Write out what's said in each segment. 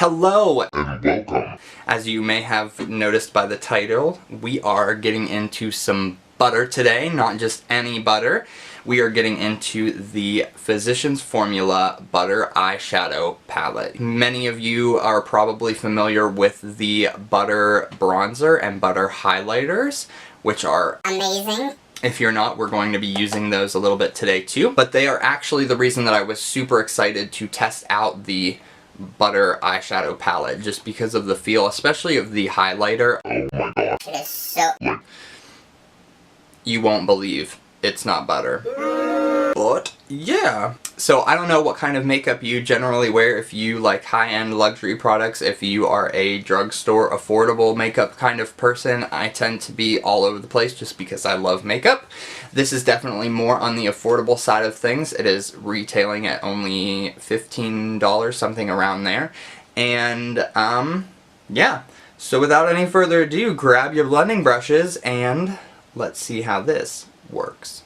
Hello and welcome. As you may have noticed by the title, we are getting into some butter today, not just any butter. We are getting into the Physicians Formula Butter Eyeshadow Palette. Many of you are probably familiar with the butter bronzer and butter highlighters, which are amazing. If you're not, we're going to be using those a little bit today too. But they are actually the reason that I was super excited to test out the Butter Eyeshadow Palette, just because of the feel, especially of the highlighter. Oh my god. It is so... You won't believe it's not butter. But yeah. So I don't know what kind of makeup you generally wear, if you like high-end luxury products, if you are a drugstore affordable makeup kind of person. I tend to be all over the place just because I love makeup. This is definitely more on the affordable side of things. It is retailing at only $15, something around there. And yeah. So without any further ado, grab your blending brushes and let's see how this works.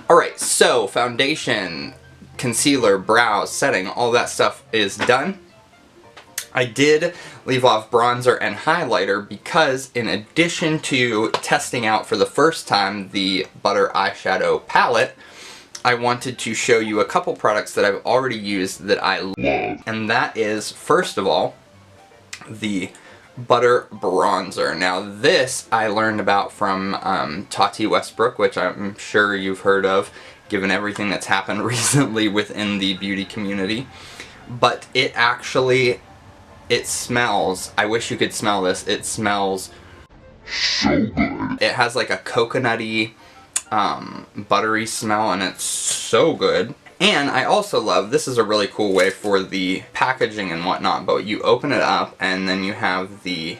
Alright, so foundation, concealer, brows, setting, all that stuff is done. I did leave off bronzer and highlighter because in addition to testing out for the first time the Butter Eyeshadow Palette, I wanted to show you a couple products that I've already used that I love. And that is, first of all, the Butter Bronzer. Now this I learned about from Tarte Westbrook, which I'm sure you've heard of, given everything that's happened recently within the beauty community. But it actually, it smells, I wish you could smell this, it smells so good. It has like a coconutty, buttery smell, and it's so good. And I also love, this is a really cool way for the packaging and whatnot, but you open it up and then you have the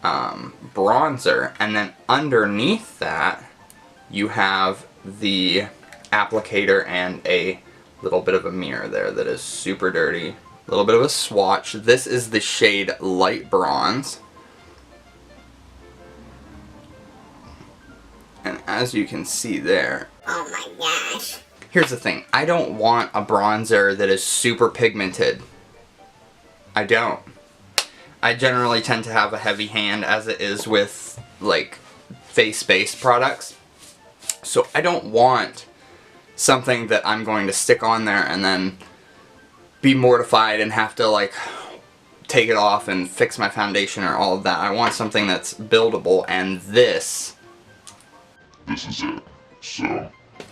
bronzer, and then underneath that you have the applicator and a little bit of a mirror there that is super dirty. A little bit of a swatch. This is the shade Light Bronze. And as you can see there... Oh my gosh. Here's the thing. I don't want a bronzer that is super pigmented. I don't. I generally tend to have a heavy hand, as it is with, like, face-based products. So I don't want something that I'm going to stick on there and then be mortified and have to like take it off and fix my foundation or all of that. I want something that's buildable, and this is it. So I'm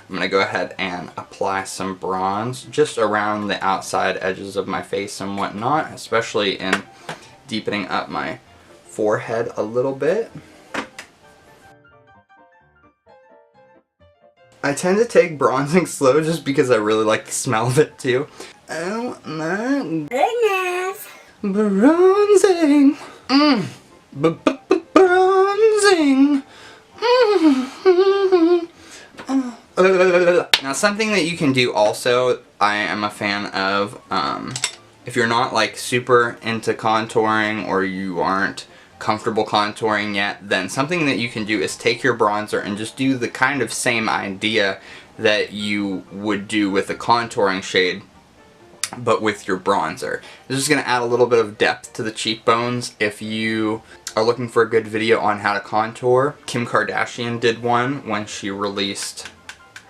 going to go ahead and apply some bronze just around the outside edges of my face and whatnot, especially in deepening up my forehead a little bit. I tend to take bronzing slow just because I really like the smell of it too. Oh my goodness. Bronzing. Bronzing. Now something that you can do also, I am a fan of, if you're not like super into contouring or you aren't comfortable contouring yet, then something that you can do is take your bronzer and just do the kind of same idea that you would do with a contouring shade, but with your bronzer. This is going to add a little bit of depth to the cheekbones. If you are looking for a good video on how to contour, Kim Kardashian did one when she released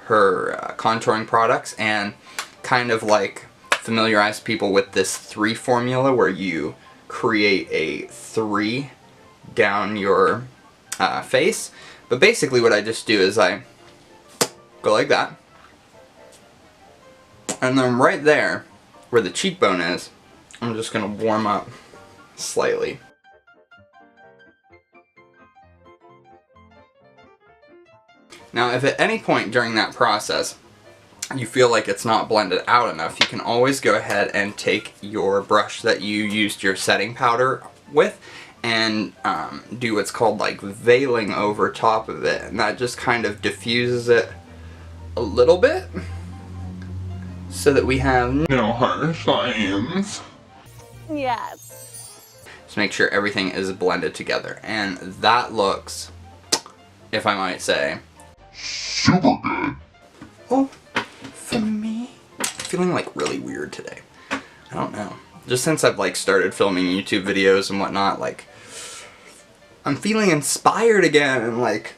her contouring products, and kind of like familiarized people with this 3 formula where you create a 3 down your face. But basically what I just do is I go like that, and then right there where the cheekbone is, I'm just going to warm up slightly. Now if at any point during that process you feel like it's not blended out enough, you can always go ahead and take your brush that you used your setting powder with and do what's called like veiling over top of it, and that just kind of diffuses it a little bit so that we have no harsh lines. Yes. Just make sure everything is blended together, and that looks, if I might say, super good. Oh, for me, I'm feeling like really weird today. I don't know. Just since I've like started filming YouTube videos and whatnot, like I'm feeling inspired again, and like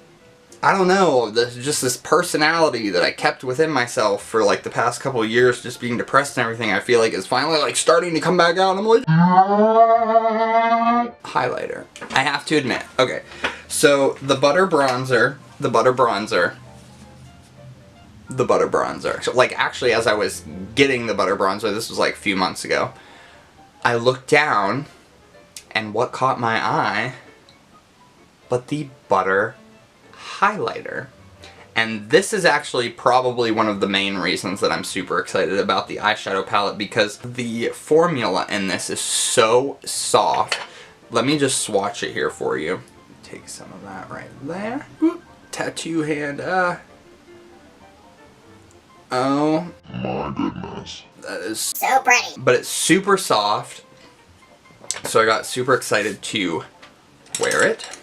I don't know, just this personality that I kept within myself for like the past couple of years, just being depressed and everything, I feel like is finally like starting to come back out, and I'm like, highlighter. I have to admit, okay, so the Butter Bronzer, so like actually as I was getting the Butter Bronzer, this was like a few months ago, I looked down, and what caught my eye but the Butter highlighter. And this is actually probably one of the main reasons that I'm super excited about the eyeshadow palette, because the formula in this is so soft. Let me just swatch it here for you. Take some of that right there. Whoop. Tattoo hand. Oh My goodness. that is So pretty. but it's super soft, so I got super excited to wear it,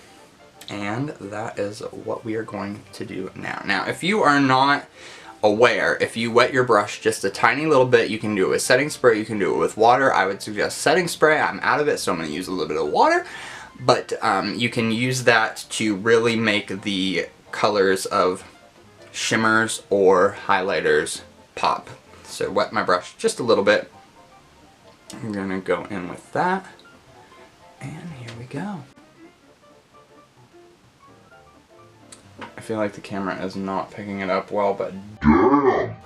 and that is what we are going to do now. Now, if you are not aware, if you wet your brush just a tiny little bit, you can do it with setting spray, you can do it with water. I would suggest setting spray. I'm out of it, so I'm going to use a little bit of water, but you can use that to really make the colors of shimmers or highlighters pop. So wet my brush just a little bit. I'm gonna go in with that, and here we go. I feel like the camera is not picking it up well, but Damn.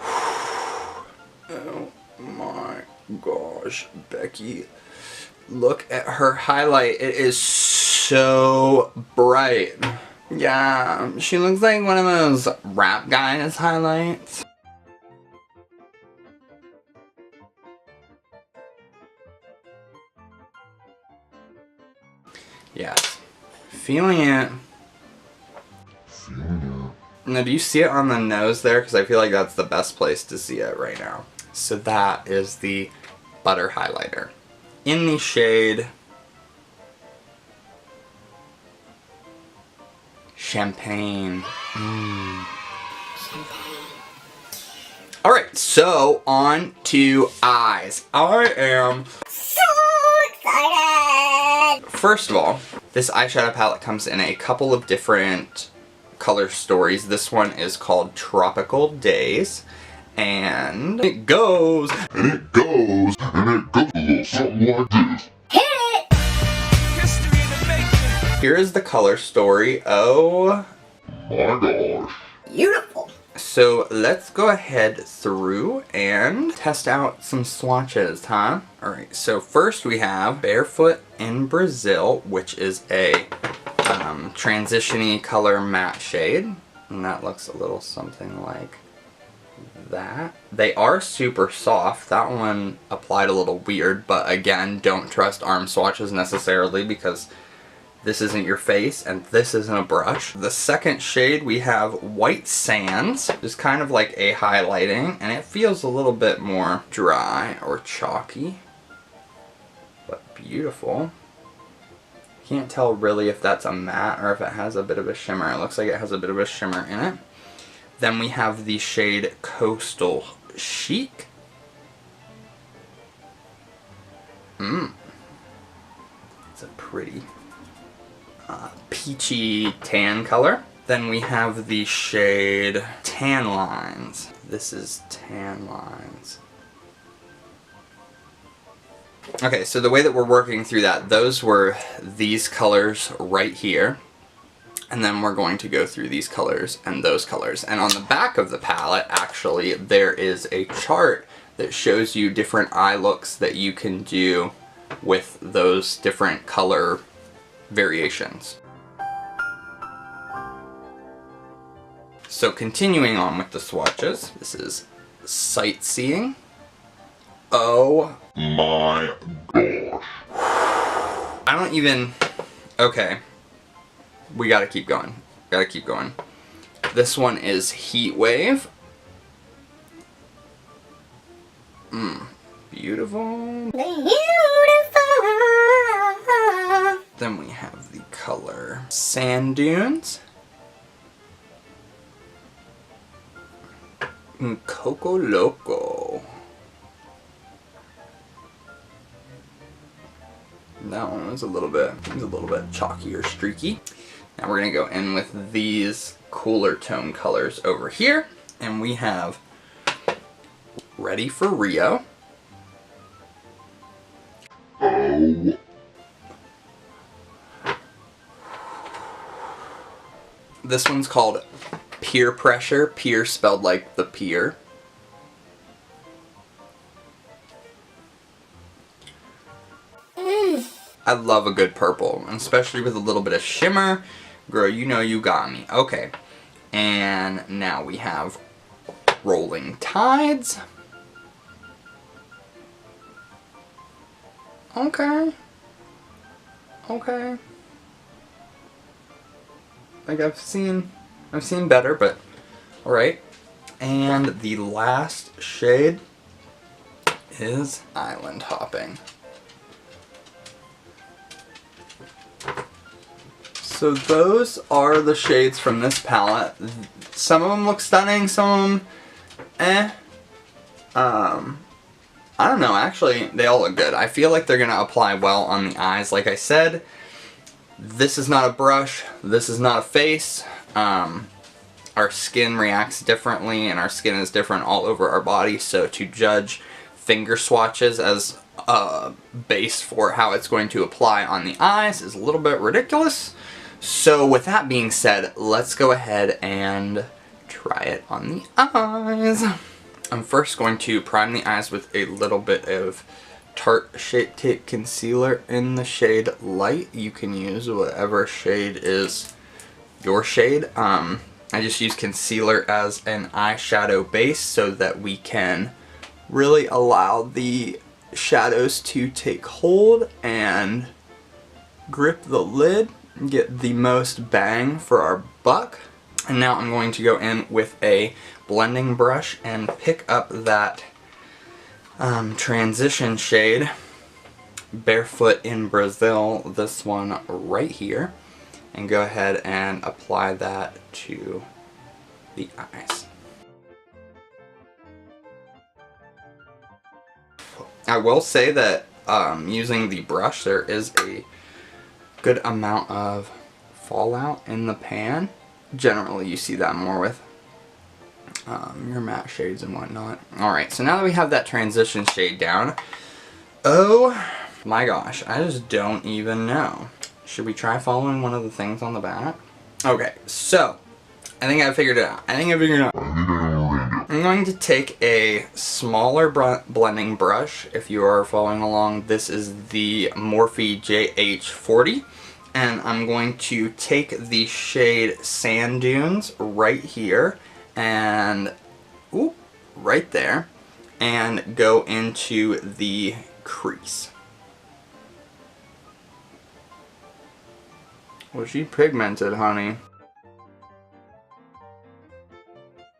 oh my gosh, Becky, look at her highlight. It is so bright. Yeah, she looks like one of those rap guys' highlights. Yes. Feeling it. Now, do you see it on the nose there? Because I feel like that's the best place to see it right now. So that is the Butter highlighter in the shade Champagne. Alright, so on to eyes. I am So excited. First of all, this eyeshadow palette comes in a couple of different color stories. This one is called Tropical Days, and it goes, And it goes a little something like this. Hit it. here is the color story. Oh, My gosh. Beautiful. so let's go ahead through and test out some swatches, huh? Alright, so first we have Barefoot in Brazil, which is a transition-y color matte shade, and that looks a little something like that. They are super soft. That one applied a little weird, but again, don't trust arm swatches necessarily, because this isn't your face and this isn't a brush. The second shade we have White Sands, is kind of like a highlighting, and it feels a little bit more dry or chalky, but beautiful. Can't tell really if that's a matte or if it has a bit of a shimmer. It looks like it has a bit of a shimmer in it. Then we have the shade Coastal Chic. It's a pretty peachy tan color. Then we have the shade Tan Lines. This is Tan Lines. Okay, so the way that we're working through that, those were these colors right here. And then we're going to go through these colors and those colors. And on the back of the palette, actually, there is a chart that shows you different eye looks that you can do with those different color variations. So continuing on with the swatches, this is Sightseeing. Oh My gosh. I don't even Okay. We gotta keep going. Gotta keep going. This one is Heat Wave. Beautiful. Beautiful. Then we have the color Sand Dunes. Coco Loco. That one was a little bit chalky or streaky. Now we're gonna go in with these cooler tone colors over here, and we have Ready for Rio. Oh. This one's called Peer Pressure. Peer spelled like the pier. I love a good purple, especially with a little bit of shimmer. Girl, you know you got me. Okay. And now we have Rolling Tides. Okay. Okay. Like I've seen better, but alright. And the last shade is Island Hopping. So those are the shades from this palette. Some of them look stunning, some of them, I don't know, actually, they all look good. I feel like they're gonna apply well on the eyes. Like I said, this is not a brush, this is not a face. Our skin reacts differently, and our skin is different all over our body, so to judge finger swatches as a base for how it's going to apply on the eyes is a little bit ridiculous. So with that being said, let's go ahead and try it on the eyes. I'm first going to prime the eyes with a little bit of Tarte Shape Tape Concealer in the shade Light. You can use whatever shade is your shade. I just use concealer as an eyeshadow base so that we can really allow the shadows to take hold and grip the lid, get the most bang for our buck. And now I'm going to go in with a blending brush and pick up that transition shade, Barefoot in Brazil, this one right here, and go ahead and apply that to the eyes. I will say that using the brush, there is a good amount of fallout in the pan. Generally you see that more with your matte shades and whatnot. Alright, so now that we have that transition shade down, oh my gosh, I just don't even know. Should we try following one of the things on the back? Okay, so I think I figured it out. I'm going to take a smaller blending brush. If you are following along, this is the Morphe JH40. And I'm going to take the shade Sand Dunes right here and right there, and go into the crease. Well, she pigmented, honey.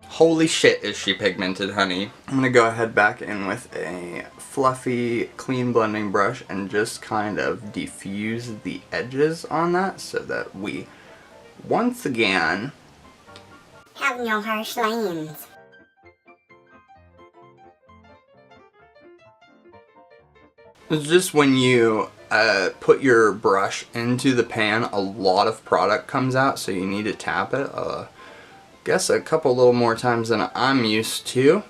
Holy shit, is she pigmented, honey. I'm gonna go ahead back in with a fluffy, clean blending brush and just kind of diffuse the edges on that so that we, once again, Have no harsh lines. it's just when you put your brush into the pan, a lot of product comes out, so you need to tap it. Guess a couple little more times than I'm used to,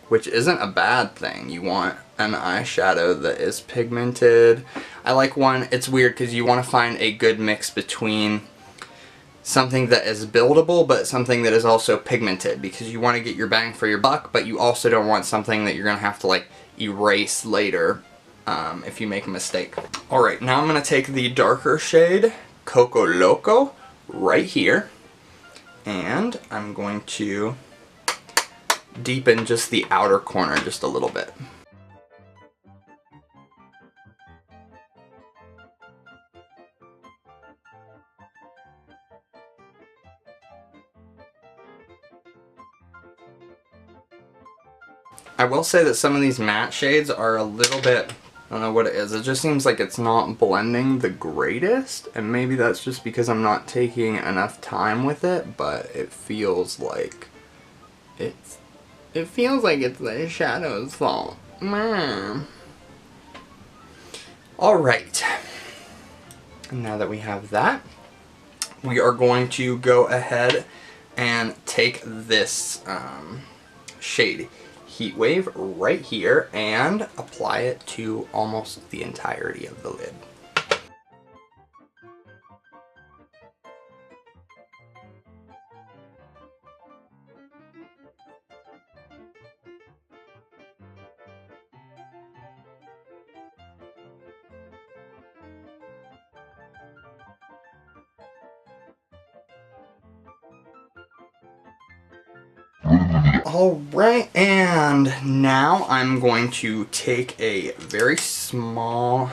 which isn't a bad thing. You want an eyeshadow that is pigmented. I like one, it's weird because you want to find a good mix between something that is buildable but something that is also pigmented, because you want to get your bang for your buck, but you also don't want something that you're going to have to like erase later if you make a mistake. Alright, now I'm going to take the darker shade, Coco Loco, right here, and I'm going to deepen just the outer corner just a little bit. I will say that some of these matte shades are a little bit, I don't know what it is, it just seems like it's not blending the greatest, and maybe that's just because I'm not taking enough time with it, but it feels like it's the shadow's fault. Alright, now that we have that, we are going to go ahead and take this shade Heat Wave right here and apply it to almost the entirety of the lid. Alright, and now I'm going to take a very small,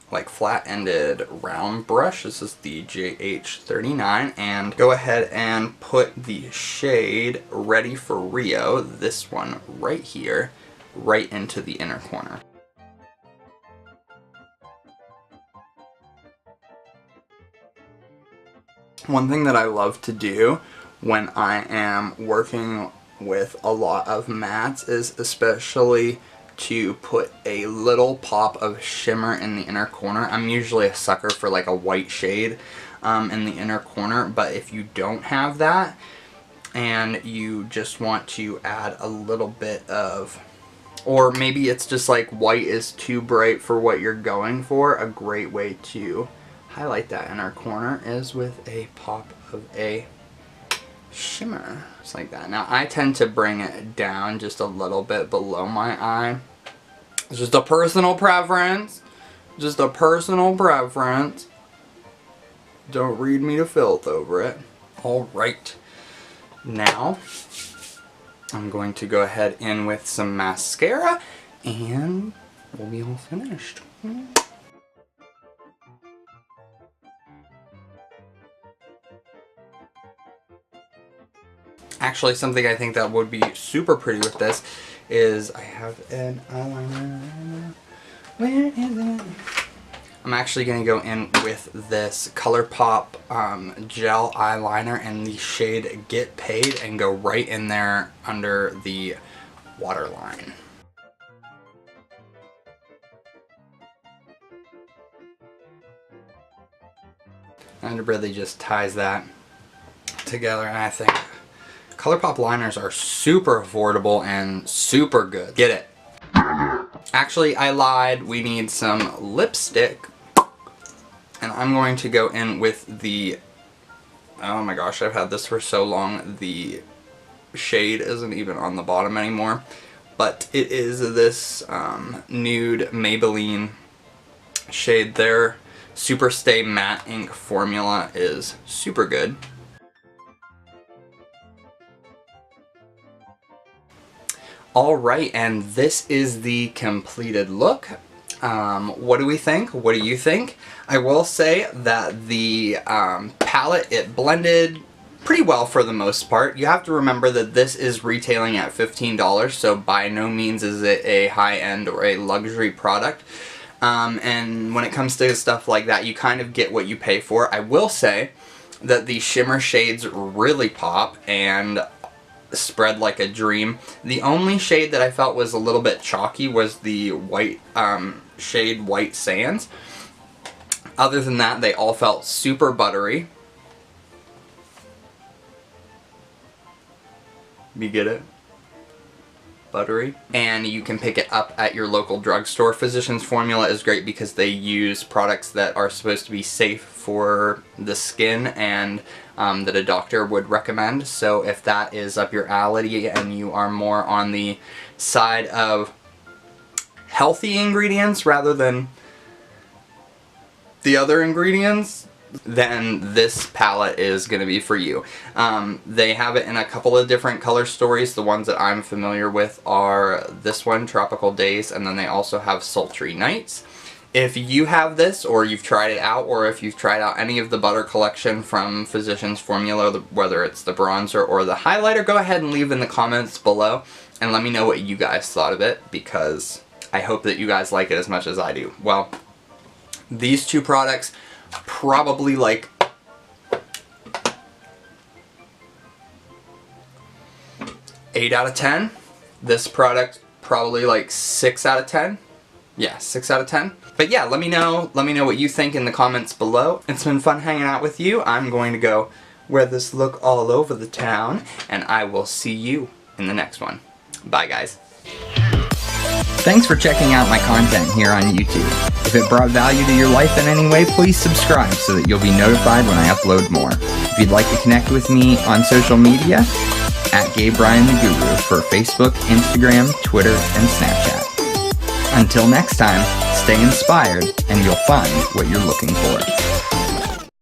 like flat-ended round brush. This is the JH39, and go ahead and put the shade Ready for Rio, this one right here, right into the inner corner. One thing that I love to do when I am working with a lot of mattes is especially to put a little pop of shimmer in the inner corner. I'm usually a sucker for like a white shade in the inner corner, but if you don't have that and you just want to add a little bit of, or maybe it's just like white is too bright for what you're going for, a great way to highlight that inner corner is with a pop of a shimmer, just like that. Now I tend to bring it down just a little bit below my eye. It's just a personal preference. Just a personal preference. Don't read me to filth over it. Alright. Now I'm going to go ahead in with some mascara and we'll be all finished. Actually, something I think that would be super pretty with this is I have an eyeliner. Where is it? I'm actually going to go in with this ColourPop gel eyeliner in the shade Get Paid and go right in there under the waterline. And it really just ties that together, and I think ColourPop liners are super affordable and super good. Get it? Actually, I lied. We need some lipstick. And I'm going to go in with the, oh my gosh, I've had this for so long. The shade isn't even on the bottom anymore. But it is this nude Maybelline shade. Their Super Stay Matte Ink formula is super good. Alright, and this is the completed look. What do we think? What do you think? I will say that the palette, it blended pretty well for the most part. You have to remember that this is retailing at $15, so by no means is it a high-end or a luxury product. And when it comes to stuff like that, you kind of get what you pay for. I will say that the shimmer shades really pop and spread like a dream. The only shade that I felt was a little bit chalky was the white shade White Sands. Other than that, they all felt super buttery. You get it? Buttery. And you can pick it up at your local drugstore. Physicians Formula is great because they use products that are supposed to be safe for the skin and that a doctor would recommend. So if that is up your alley and you are more on the side of healthy ingredients rather than the other ingredients, then this palette is going to be for you. They have it in a couple of different color stories. The ones that I'm familiar with are this one, Tropical Days, and then they also have Sultry Nights. If you have this, or you've tried it out, or if you've tried out any of the Butter collection from Physicians Formula, whether it's the bronzer or the highlighter, go ahead and leave in the comments below and let me know what you guys thought of it, because I hope that you guys like it as much as I do. Well, these two products, probably like 8 out of 10. This product, probably like 6 out of 10. Yeah, 6 out of 10. But yeah, let me know what you think in the comments below. It's been fun hanging out with you. I'm going to go wear this look all over the town, and I will see you in the next one. Bye, guys. Thanks for checking out my content here on YouTube. If it brought value to your life in any way, please subscribe so that you'll be notified when I upload more. If you'd like to connect with me on social media, @GayBrianTheGuru for Facebook, Instagram, Twitter, and Snapchat. Until next time, stay inspired and you'll find what you're looking for.